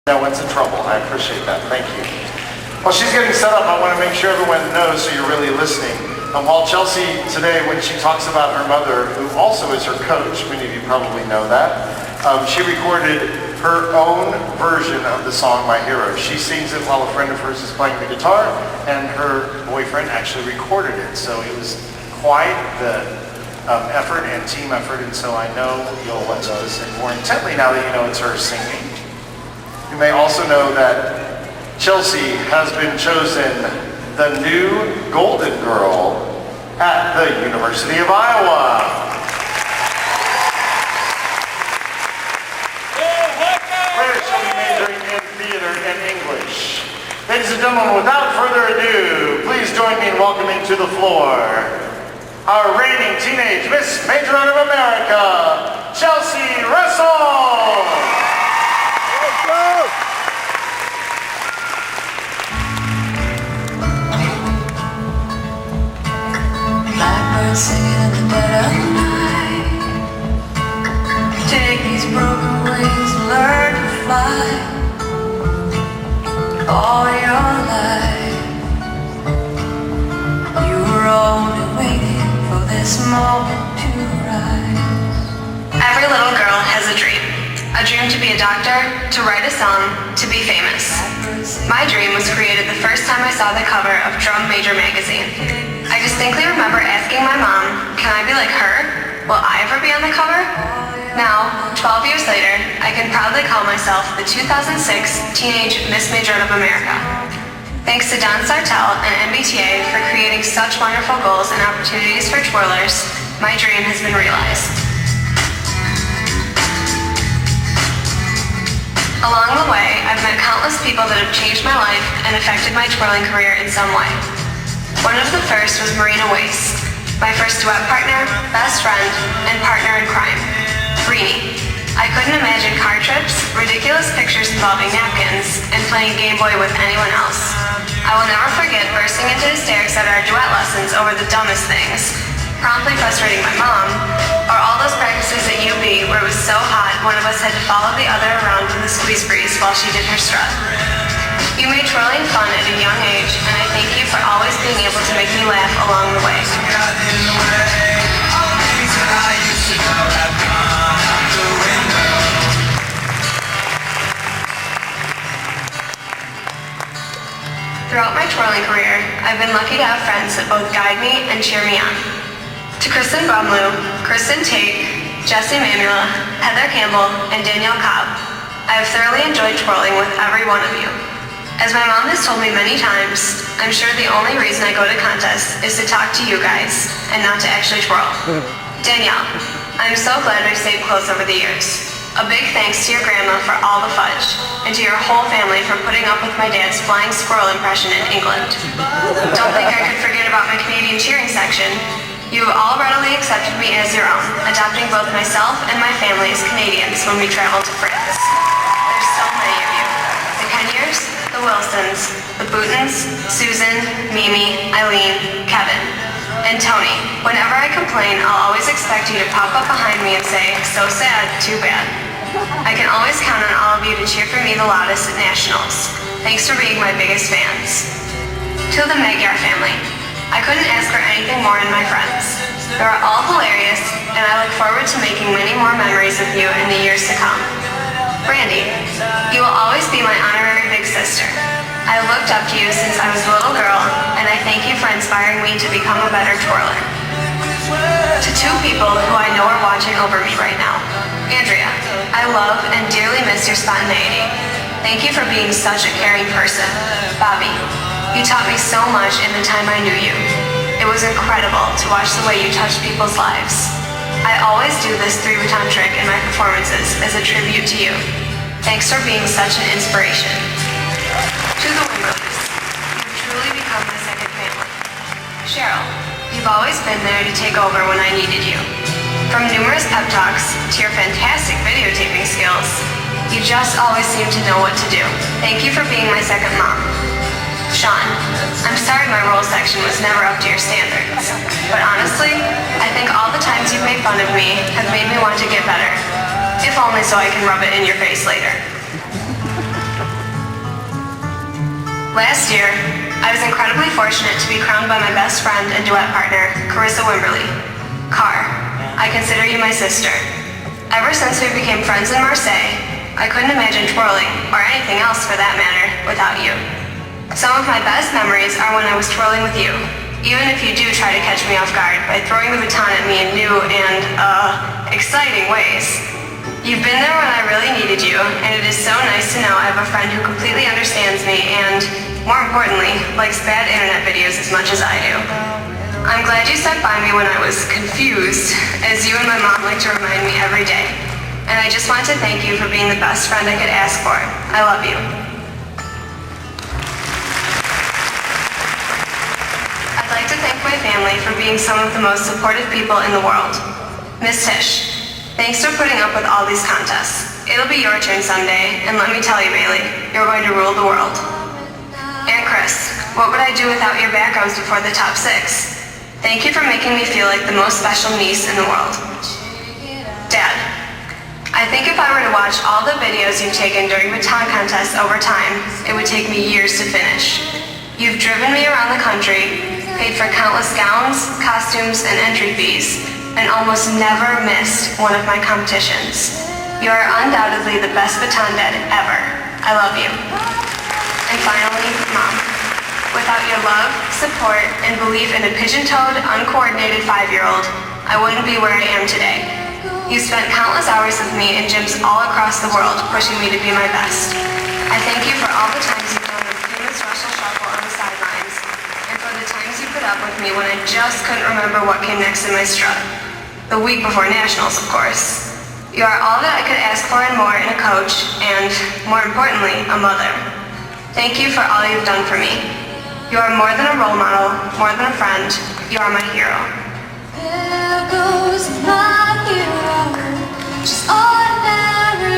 Now what's in trouble. I appreciate that. Thank you. While she's getting set up, I want to make sure everyone knows so you're really listening. While Chelsea today, when she talks about her mother, who also is her coach, many of you probably know that, she recorded her own version of the song My Hero. She sings it while a friend of hers is playing the guitar, and her boyfriend actually recorded it. So it was quite the effort and team effort, and so I know you'll want to listen more intently now that you know it's her singing. You may also know that Chelsea has been chosen the new Golden Girl at the University of Iowa. Where she'll be majoring in theater and English. Ladies and gentlemen, without further ado, please join me in welcoming to the floor our reigning teenage Miss Majorette of America, Chelsea Russell. Blackbird singing in the dead of night. Take these broken wings and learn to fly. All your life you were only waiting for this moment to rise. Every little girl has a dream. A dream to be a doctor, to write a song, to be famous. My dream was created the first time I saw the cover of Drum Major magazine. I distinctly remember asking my mom, can I be like her? Will I ever be on the cover? Now, 12 years later, I can proudly call myself the 2006 Teenage Miss Majorette of America. Thanks to Don Sartell and MBTA for creating such wonderful goals and opportunities for twirlers, my dream has been realized. Along the way, I've met countless people that have changed my life and affected my twirling career in some way. One of the first was Marina Weiss, my first duet partner, best friend, and partner in crime. Rini. I couldn't imagine car trips, ridiculous pictures involving napkins, and playing Game Boy with anyone else. I will never forget bursting into hysterics at our duet lessons over the dumbest things, promptly frustrating my mom, or all those practices at UB where it was so hot one of us had to follow the other around with a squeeze breeze while she did her strut. You made twirling fun at a young age, and I thank you for always being able to make me laugh along the way. Throughout my twirling career, I've been lucky to have friends that both guide me and cheer me on. To Kristen Brumlew, Kristen Tate, Jessie Mamula, Heather Campbell, and Danielle Cobb, I have thoroughly enjoyed twirling with every one of you. As my mom has told me many times, I'm sure the only reason I go to contests is to talk to you guys and not to actually twirl. Danielle, I'm so glad we've stayed close over the years. A big thanks to your grandma for all the fudge, and to your whole family for putting up with my dad's flying squirrel impression in England. Don't think I could forget about my Canadian cheering section. You have all readily accepted me as your own, adopting both myself and my family as Canadians when we travel to France. There's so many of you. The Kenyers, the Wilsons, the Bootons, Susan, Mimi, Eileen, Kevin, and Tony. Whenever I complain, I'll always expect you to pop up behind me and say, so sad, too bad. I can always count on all of you to cheer for me the loudest at nationals. Thanks for being my biggest fans. To the Magyar family, I couldn't ask for anything more in my friends. You're all hilarious, and I look forward to making many more memories with you in the years to come. Brandy, you will always be my honorary big sister. I looked up to you since I was a little girl, and I thank you for inspiring me to become a better twirler. To two people who I know are watching over me right now. Andrea, I love and dearly miss your spontaneity. Thank you for being such a caring person. Bobby, you taught me so much in the time I knew you. It was incredible to watch the way you touched people's lives. I always do this 3-baton trick in my performances as a tribute to you. Thanks for being such an inspiration. To the Wimberlys, you've truly become my second family. Cheryl, you've always been there to take over when I needed you. From numerous pep talks to your fantastic videotaping skills, you just always seem to know what to do. Thank you for being my second mom. Sean, I'm sorry my role section was never up to your standards, but honestly, I think all the times you've made fun of me have made me want to get better, if only so I can rub it in your face later. Last year, I was incredibly fortunate to be crowned by my best friend and duet partner, Carissa Wimberly. Car, I consider you my sister. Ever since we became friends in Marseille, I couldn't imagine twirling, or anything else for that matter, without you. Some of my best memories are when I was twirling with you, even if you do try to catch me off guard by throwing the baton at me in new and, exciting ways. You've been there when I really needed you, and it is so nice to know I have a friend who completely understands me and, more importantly, likes bad internet videos as much as I do. I'm glad you stuck by me when I was confused, as you and my mom like to remind me every day. And I just want to thank you for being the best friend I could ask for. I love you. I'd like to thank my family for being some of the most supportive people in the world. Miss Tish, thanks for putting up with all these contests. It'll be your turn someday, and let me tell you, Bailey, you're going to rule the world. And Chris, what would I do without your back rubs before the top 6? Thank you for making me feel like the most special niece in the world. Dad, I think if I were to watch all the videos you've taken during baton contests over time, it would take me years to finish. You've driven me around the country, paid for countless gowns, costumes, and entry fees, and almost never missed one of my competitions. You are undoubtedly the best baton dad ever. I love you. And finally, Mom. Without your love, support, and belief in a pigeon-toed, uncoordinated 5-year-old, I wouldn't be where I am today. You spent countless hours with me in gyms all across the world, pushing me to be my best. I thank you for all the times you've done the famous Russell Shuffle on the sidelines, and for the times you put up with me when I just couldn't remember what came next in my strut. The week before nationals, of course. You are all that I could ask for and more in a coach, and, more importantly, a mother. Thank you for all you've done for me. You are more than a role model, more than a friend. You are my hero. There goes my hero, just ordinary.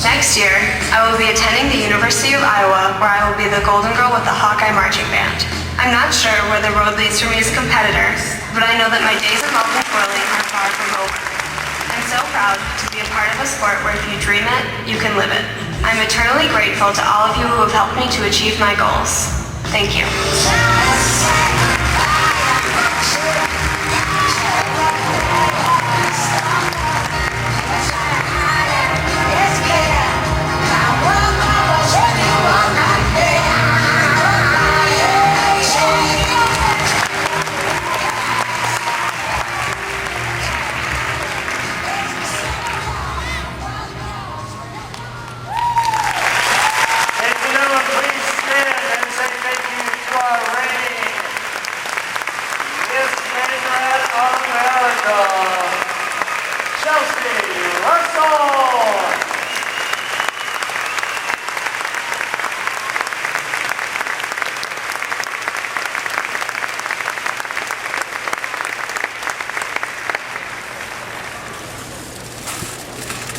Next year, I will be attending the University of Iowa, where I will be the Golden Girl with the Hawkeye Marching Band. I'm not sure where the road leads for me as a competitor, but I know that my days of love and twirling are far from over. I'm so proud to be a part of a sport where if you dream it, you can live it. I'm eternally grateful to all of you who have helped me to achieve my goals. Thank you. Majorette of America, Chelsea Russell.